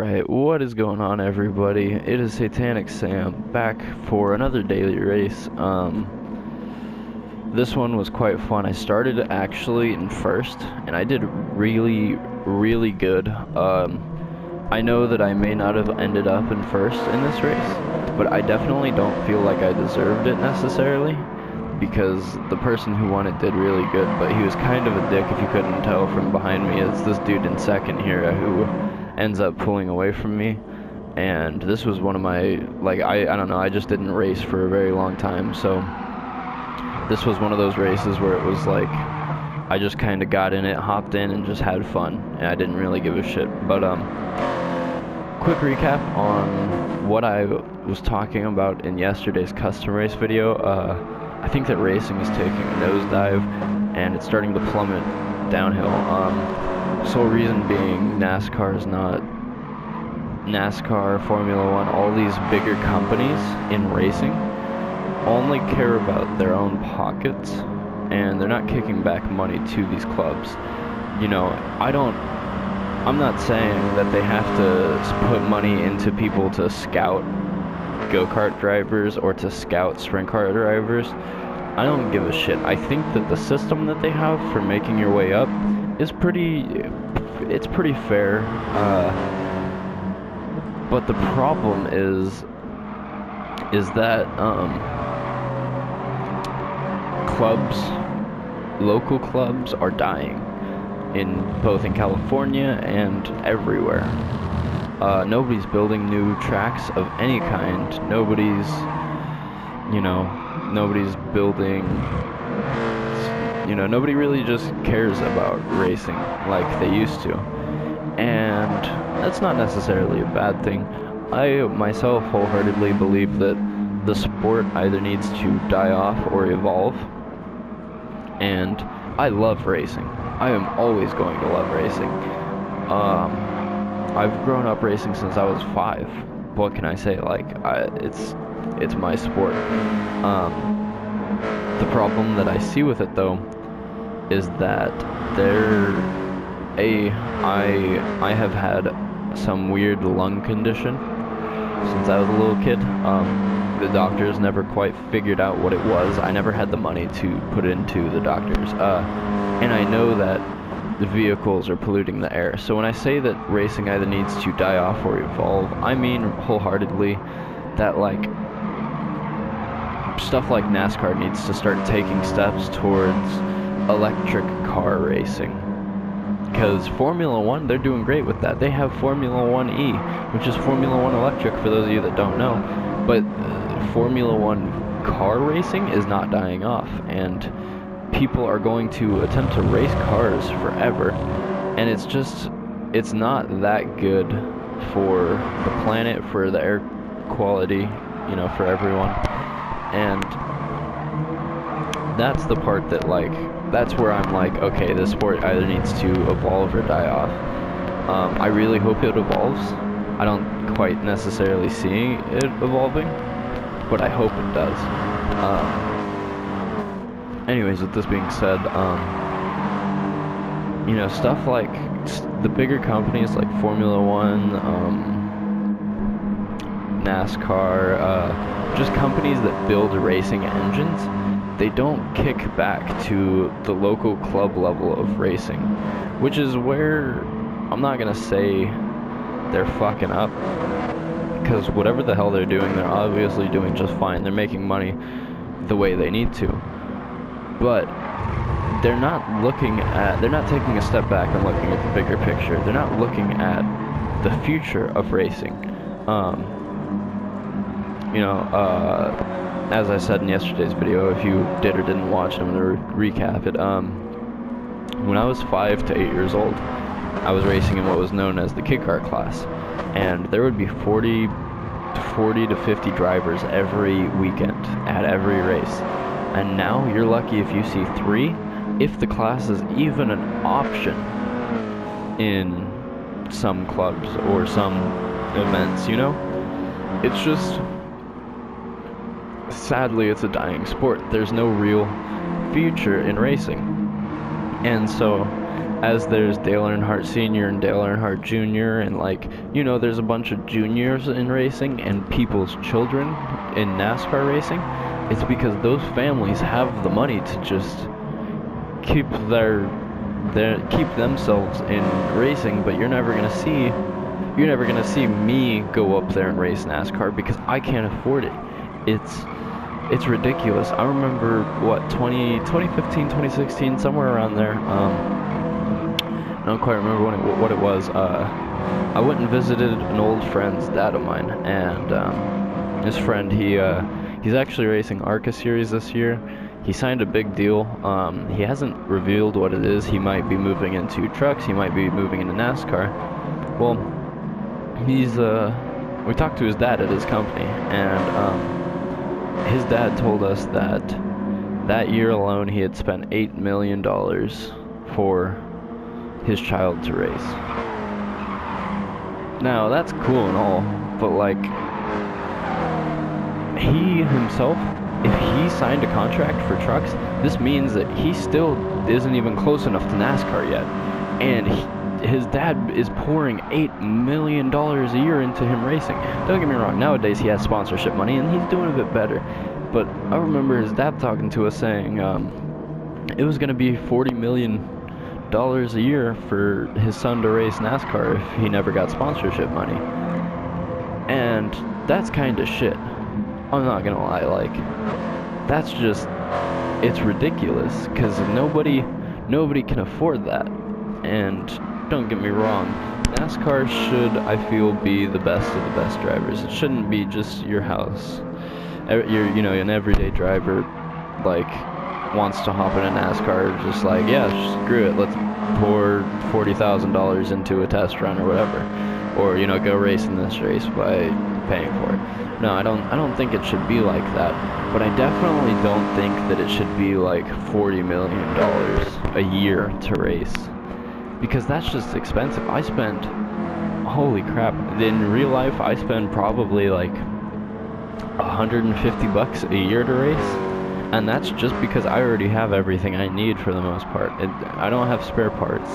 Alright, what is going on, everybody? It is Satanic Sam, back for another daily race. This one was quite fun. I started actually in first, and I did really good. I know that I may not have ended up in first in this race, but I definitely don't feel like I deserved it necessarily, because the person who won it did really good, but he was kind of a dick, if you couldn't tell from behind me. It's this dude in second here who ends up pulling away from me. And this was one of my, I don't know, I just didn't race for a very long time, so this was one of those races where it was like I just kind of got in it, hopped in, and just had fun, and I didn't really give a shit. But quick recap on what I was talking about in yesterday's custom race video. I think that racing is taking a nosedive, and it's starting to plummet downhill. Sole reason being NASCAR, Formula One, all these bigger companies in racing only care about their own pockets, and they're not kicking back money to these clubs. You know, I'm not saying that they have to put money into people to scout go-kart drivers or to scout sprint car drivers. I don't give a shit. I think that the system that they have for making your way up is pretty fair. But the problem is that local clubs are dying both in California and everywhere. Nobody's building new tracks of any kind. Nobody's building, nobody really just cares about racing like they used to. And that's not necessarily a bad thing. I myself wholeheartedly believe that the sport either needs to die off or evolve. And I love racing. I am always going to love racing. I've grown up racing since I was 5. What can I say? It's my sport. The problem that I see with it, though, is that I have had some weird lung condition since I was a little kid. The doctors never quite figured out what it was. I never had the money to put into the doctors. And I know that the vehicles are polluting the air. So when I say that racing either needs to die off or evolve, I mean wholeheartedly that stuff like NASCAR needs to start taking steps towards electric car racing. Because Formula One, they're doing great with that. They have Formula One E, which is Formula One electric for those of you that don't know. But Formula One car racing is not dying off, and people are going to attempt to race cars forever, and it's not that good for the planet, for the air quality, for everyone. And that's the part that, that's where I'm like, okay, this sport either needs to evolve or die off. I really hope it evolves. I don't quite necessarily see it evolving, but I hope it does. Anyways, with this being said, stuff like the bigger companies like Formula One, NASCAR, just companies that build racing engines, they don't kick back to the local club level of racing, which is where I'm not gonna say they're fucking up, because whatever the hell they're doing, they're obviously doing just fine. They're making money the way they need to, but they're not taking a step back and looking at the bigger picture. They're not looking at the future of racing. As I said in yesterday's video, if you did or didn't watch it, I'm going to recap it. When I was 5 to 8 years old, I was racing in what was known as the kid car class, and there would be 40 to 50 drivers every weekend at every race. And now you're lucky if you see 3, if the class is even an option in some clubs or some events, It's just, sadly, it's a dying sport. There's no real future in racing. And so as there's Dale Earnhardt Sr. and Dale Earnhardt Jr. and like, you know, there's a bunch of juniors in racing and people's children in NASCAR racing, it's because those families have the money to just keep keep themselves in racing, but you're never gonna see me go up there and race NASCAR because I can't afford it. It's ridiculous. I remember what 2015, 2016, somewhere around there. I don't quite remember what it was. I went and visited an old friend's dad of mine, and his friend, he's actually racing ARCA Series this year. He signed a big deal. He hasn't revealed what it is. He might be moving into trucks. He might be moving into NASCAR. Well, we talked to his dad at his company, and his dad told us that year alone he had spent $8 million for his child to race. Now, that's cool and all, but like, he himself, if he signed a contract for trucks, this means that he still isn't even close enough to NASCAR yet. And his dad is pouring $8 million a year into him racing. Don't get me wrong, nowadays he has sponsorship money and he's doing a bit better. But I remember his dad talking to us saying it was going to be $40 million a year for his son to race NASCAR if he never got sponsorship money. And that's kind of shit. I'm not gonna lie, like, that's just, it's ridiculous, because nobody can afford that. And don't get me wrong, NASCAR should, I feel, be the best of the best drivers. It shouldn't be just your house. You know, an everyday driver, like, wants to hop in a NASCAR, just like, yeah, screw it, let's pour $40,000 into a test run or whatever, or, you know, go race in this race by paying for it. No, I don't think it should be like that, but I definitely don't think that it should be like $40 million a year to race, because that's just expensive. Holy crap, in real life I spend probably like $150 a year to race. And that's just because I already have everything I need for the most part. I don't have spare parts.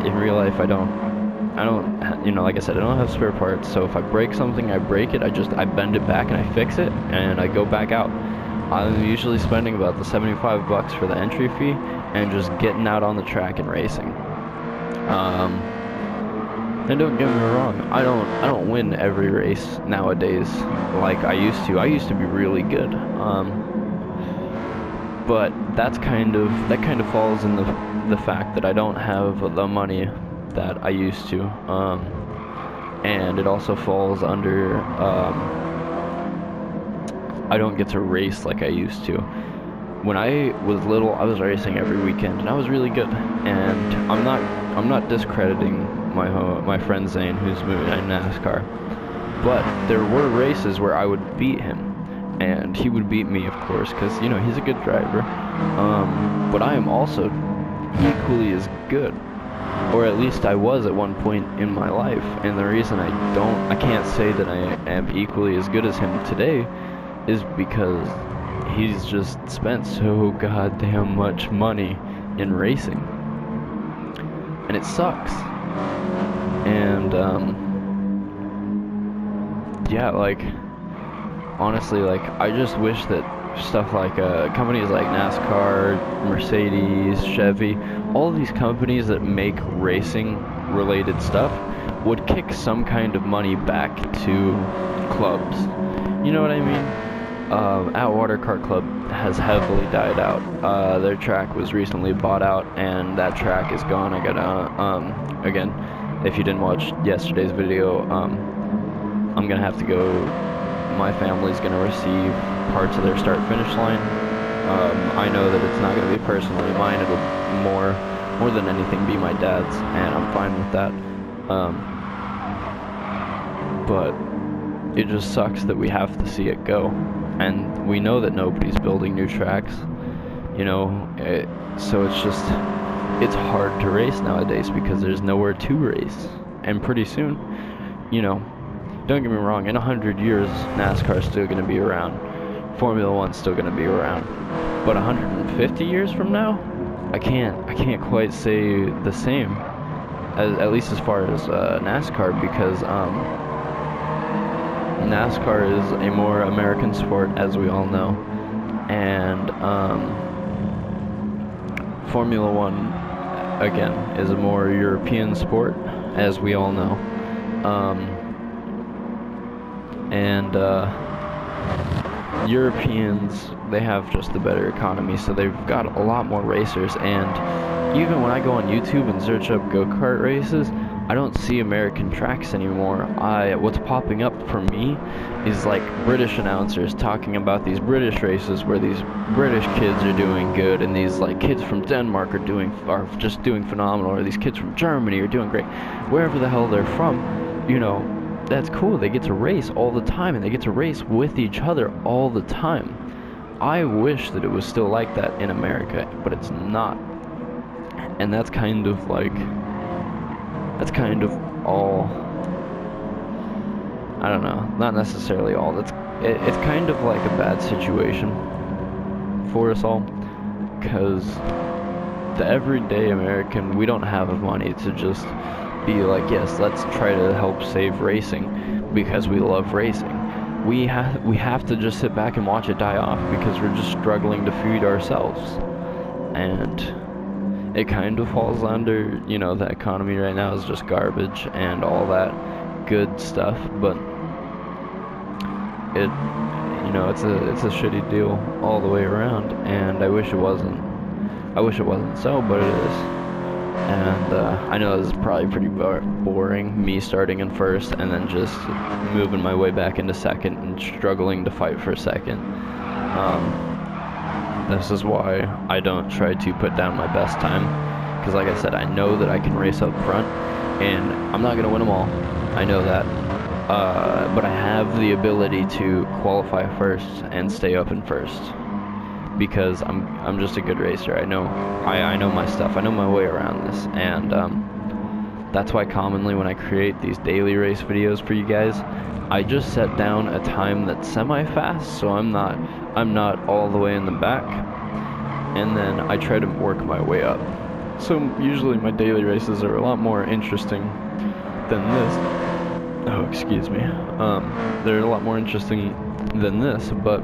In real life, I don't, you know, like I said, I don't have spare parts. So if I break something, I break it. I bend it back and I fix it, and I go back out. I'm usually spending about the $75 for the entry fee and just getting out on the track and racing. And don't get me wrong, I don't win every race nowadays like I used to. I used to be really good. But that kind of falls in the fact that I don't have the money that I used to, and it also falls under I don't get to race like I used to. When I was little, I was racing every weekend, and I was really good. And I'm not discrediting my friend Zane, who's moving in NASCAR, but there were races where I would beat him. And he would beat me, of course, because, you know, he's a good driver. But I am also equally as good. Or at least I was at one point in my life. And the reason I can't say that I am equally as good as him today is because he's just spent so goddamn much money in racing. And it sucks. And, yeah, like, honestly, like, I just wish that stuff like companies like NASCAR, Mercedes, Chevy, all of these companies that make racing related stuff would kick some kind of money back to clubs. You know what I mean? Atwater Kart Club has heavily died out. Their track was recently bought out, and that track is gone. I gotta, again, if you didn't watch yesterday's video, I'm gonna have to go. My family's gonna receive parts of their start-finish line. I know that it's not gonna be personally mine. It'll more than anything be my dad's, and I'm fine with that. But it just sucks that we have to see it go, and we know that nobody's building new tracks. You know, so it's hard to race nowadays because there's nowhere to race, and pretty soon, you know. Don't get me wrong, in 100 years, NASCAR's still going to be around. Formula 1's still going to be around. But 150 years from now, I can't quite say the same, at least as far as NASCAR, because NASCAR is a more American sport, as we all know, and Formula One, again, is a more European sport, as we all know, and Europeans, they have just a better economy, so they've got a lot more racers. And even when I go on YouTube and search up go-kart races, I don't see American tracks anymore. What's popping up for me is like British announcers talking about these British races where these British kids are doing good, and these like kids from Denmark are just doing phenomenal, or these kids from Germany are doing great. Wherever the hell they're from, you know, that's cool. They get to race all the time, and they get to race with each other all the time. I wish that it was still like that in America, but it's not. And that's kind of all, I don't know, not necessarily all. It's kind of like a bad situation for us all, because the everyday American, we don't have the money to just be like, yes, let's try to help save racing because we love racing. We have to just sit back and watch it die off because we're just struggling to feed ourselves. And it kind of falls under, you know, the economy right now is just garbage and all that good stuff, but it, you know, it's a shitty deal all the way around, and I wish it wasn't so, but it is. And I know this is probably pretty boring, me starting in first and then just moving my way back into second and struggling to fight for second. This is why I don't try to put down my best time, because like I said, I know that I can race up front, and I'm not going to win them all. I know that. But I have the ability to qualify first and stay up in first, because I'm just a good racer. I know my stuff. I know my way around this, and that's why commonly when I create these daily race videos for you guys, I just set down a time that's semi-fast, so I'm not all the way in the back, and then I try to work my way up. So usually my daily races are a lot more interesting than this. Oh, excuse me. They're a lot more interesting than this, but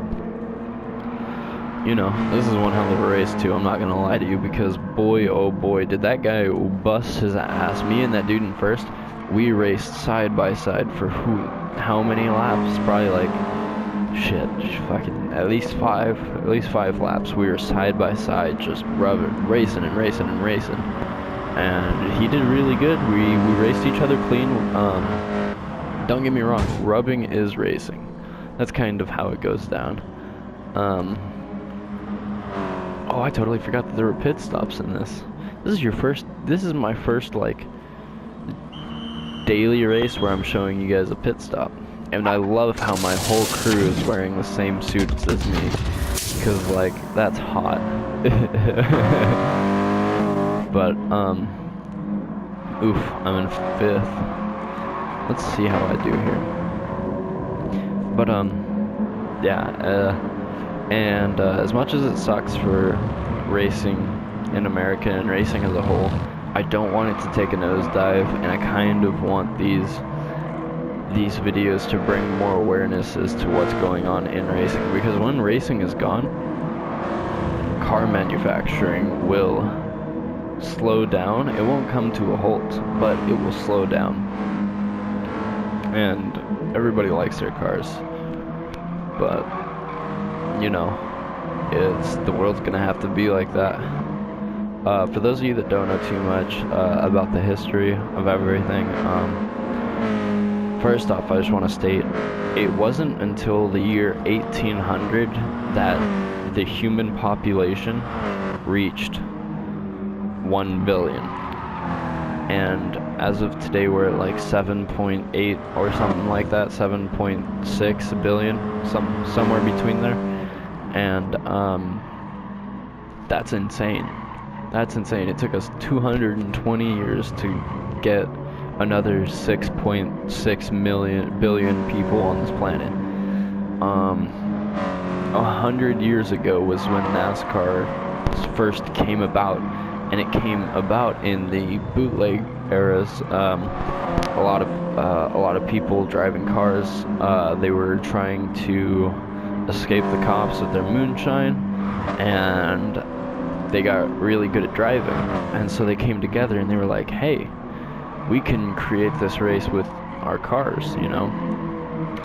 you know, this is one hell of a race too, I'm not gonna lie to you, because boy, oh boy, did that guy bust his ass. Me and that dude in first, we raced side by side for how many laps? Probably like, shit, fucking at least five laps. We were side by side, just racing and racing and racing. And he did really good. We raced each other clean. Don't get me wrong, rubbing is racing. That's kind of how it goes down. Oh, I totally forgot that there were pit stops in this. This is my first, like, daily race where I'm showing you guys a pit stop. And I love how my whole crew is wearing the same suits as me, because, like, that's hot. But, oof, I'm in 5th. Let's see how I do here. But, yeah, and as much as it sucks for racing in America and racing as a whole, I don't want it to take a nosedive, and I kind of want these videos to bring more awareness as to what's going on in racing, because when racing is gone, car manufacturing will slow down. It won't come to a halt, but it will slow down, and everybody likes their cars, but you know, the world's gonna have to be like that. For those of you that don't know too much about the history of everything, first off, I just want to state, it wasn't until the year 1800 that the human population reached 1 billion. And as of today, we're at like 7.8 or something like that, 7.6 billion, somewhere between there. And that's insane. That's insane. It took us 220 years to get another 6.6 billion people on this planet. 100 years ago was when NASCAR first came about, and it came about in the bootleg eras. A lot of people driving cars, they were trying to escape the cops with their moonshine, and they got really good at driving, and so they came together and they were like, hey, we can create this race with our cars, you know?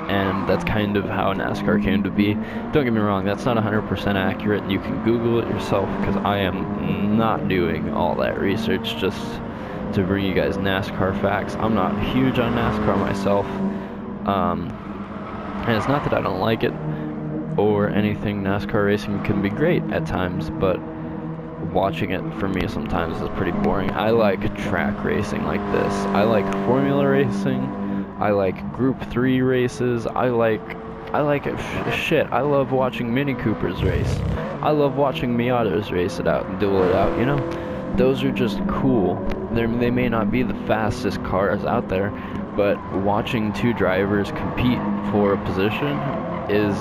And that's kind of how NASCAR came to be. Don't get me wrong, that's not 100% accurate, and you can Google it yourself, because I am not doing all that research just to bring you guys NASCAR facts. I'm not huge on NASCAR myself, and it's not that I don't like it or anything. NASCAR racing can be great at times, but watching it for me sometimes is pretty boring. I like track racing like this. I like formula racing. I like Group 3 races. I like shit. I love watching Mini Coopers race. I love watching Miatas race it out and duel it out, you know? Those are just cool. They may not be the fastest cars out there, but watching two drivers compete for a position is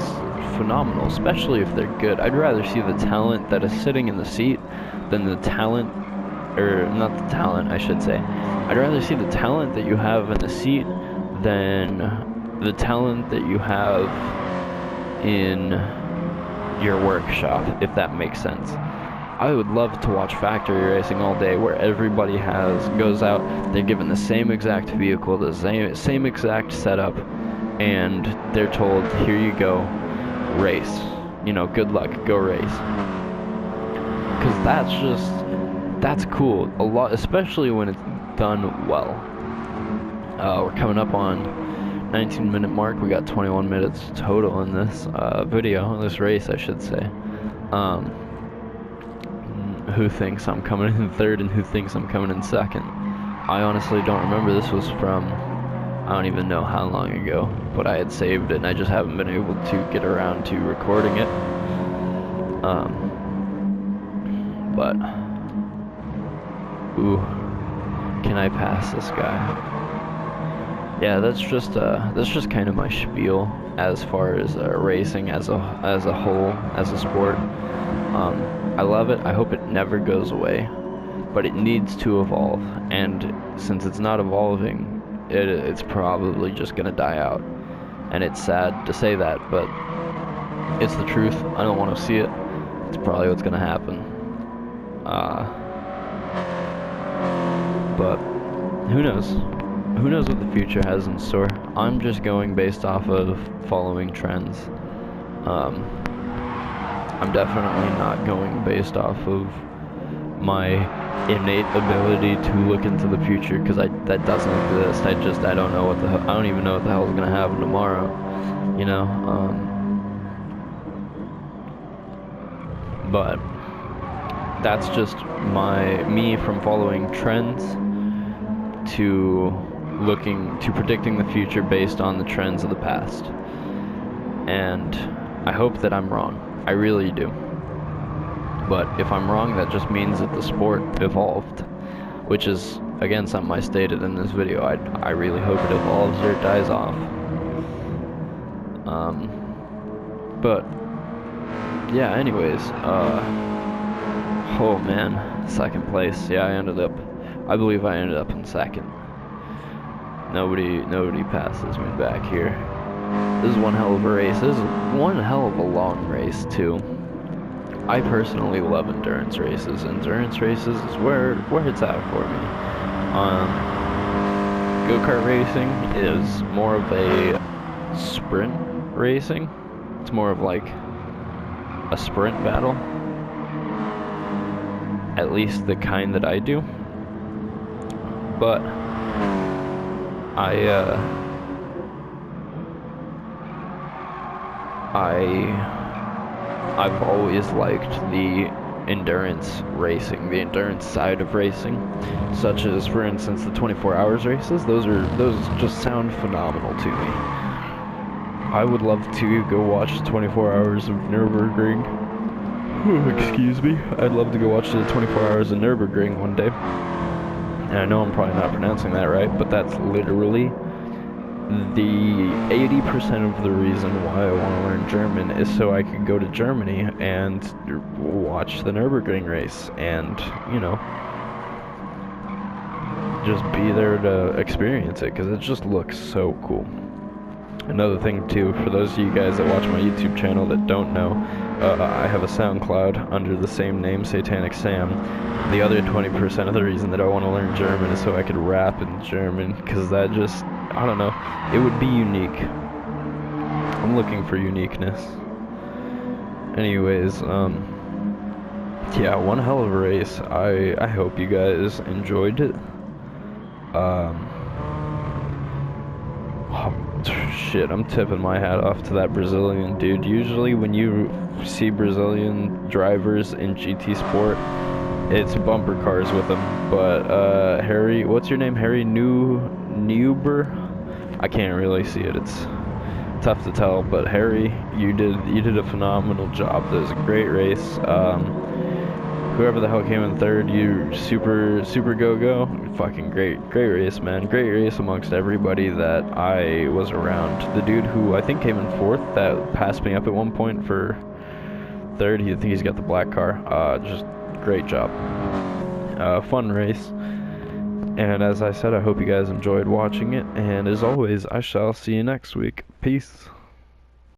phenomenal, especially if they're good. I'd rather see the talent that is sitting in the seat than the talent, or not the talent, I should say. I'd rather see the talent that you have in the seat than the talent that you have in your workshop, if that makes sense. I would love to watch factory racing all day, where everybody goes out, they're given the same exact vehicle, the same exact setup, and they're told, here you go, race. You know, good luck, go race. Because that's cool, a lot, especially when it's done well. We're coming up on 19-minute mark. We got 21 minutes total in this this race, I should say. Who thinks I'm coming in third and who thinks I'm coming in second? I honestly don't remember. This was from, I don't even know how long ago, but I had saved it and I just haven't been able to get around to recording it. But ooh, can I pass this guy? Yeah, that's just kind of my spiel as far as racing as a whole, as a sport. I love it. I hope it never goes away, but it needs to evolve. And since it's not evolving, it's probably just gonna die out. And it's sad to say that, but it's the truth. I don't want to see it. It's probably what's gonna happen. But who knows? Who knows what the future has in store? I'm just going based off of following trends. I'm definitely not going based off of my innate ability to look into the future, because that doesn't exist. I don't know what I don't even know what the hell is gonna happen tomorrow. You know. But that's just me from following trends to predicting the future based on the trends of the past. And I hope that I'm wrong. I really do. But if I'm wrong, that just means that the sport evolved, which is, again, something I stated in this video. I really hope it evolves or it dies off. But yeah, anyways, oh man, second place. Yeah, I believe I ended up in second. Nobody passes me back here. This is one hell of a race. This is one hell of a long race too. I personally love endurance races. Endurance races is where it's at for me. Go-kart racing is more of a sprint racing. It's more of like a sprint battle. At least the kind that I do. But I've always liked the endurance racing, the endurance side of racing, such as, for instance, the 24 hours races. Those just sound phenomenal to me. I would love to go watch 24 hours of Nürburgring. Excuse me. I'd love to go watch the 24 hours of Nürburgring one day. And I know I'm probably not pronouncing that right, but that's literally the 80% of the reason why I want to learn German is so I could go to Germany and watch the Nürburgring race and, you know, just be there to experience it, because it just looks so cool. Another thing too, for those of you guys that watch my YouTube channel that don't know, I have a SoundCloud under the same name, Satanic Sam. The other 20% of the reason that I want to learn German is so I could rap in German, because that just, I don't know, it would be unique. I'm looking for uniqueness. Anyways, yeah, one hell of a race. I hope you guys enjoyed it. Oh, shit, I'm tipping my hat off to that Brazilian dude. Usually when you see Brazilian drivers in GT Sport, it's bumper cars with them. But Harry, what's your name? Harry Newber? I can't really see it. It's tough to tell. But Harry, you did a phenomenal job. That was a great race. Whoever the hell came in third, you super go. Fucking great race, man. Great race amongst everybody that I was around. The dude who I think came in fourth, that passed me up at one point for third, I think he's got the black car. Just great job. Fun race. And as I said, I hope you guys enjoyed watching it. And as always, I shall see you next week. Peace.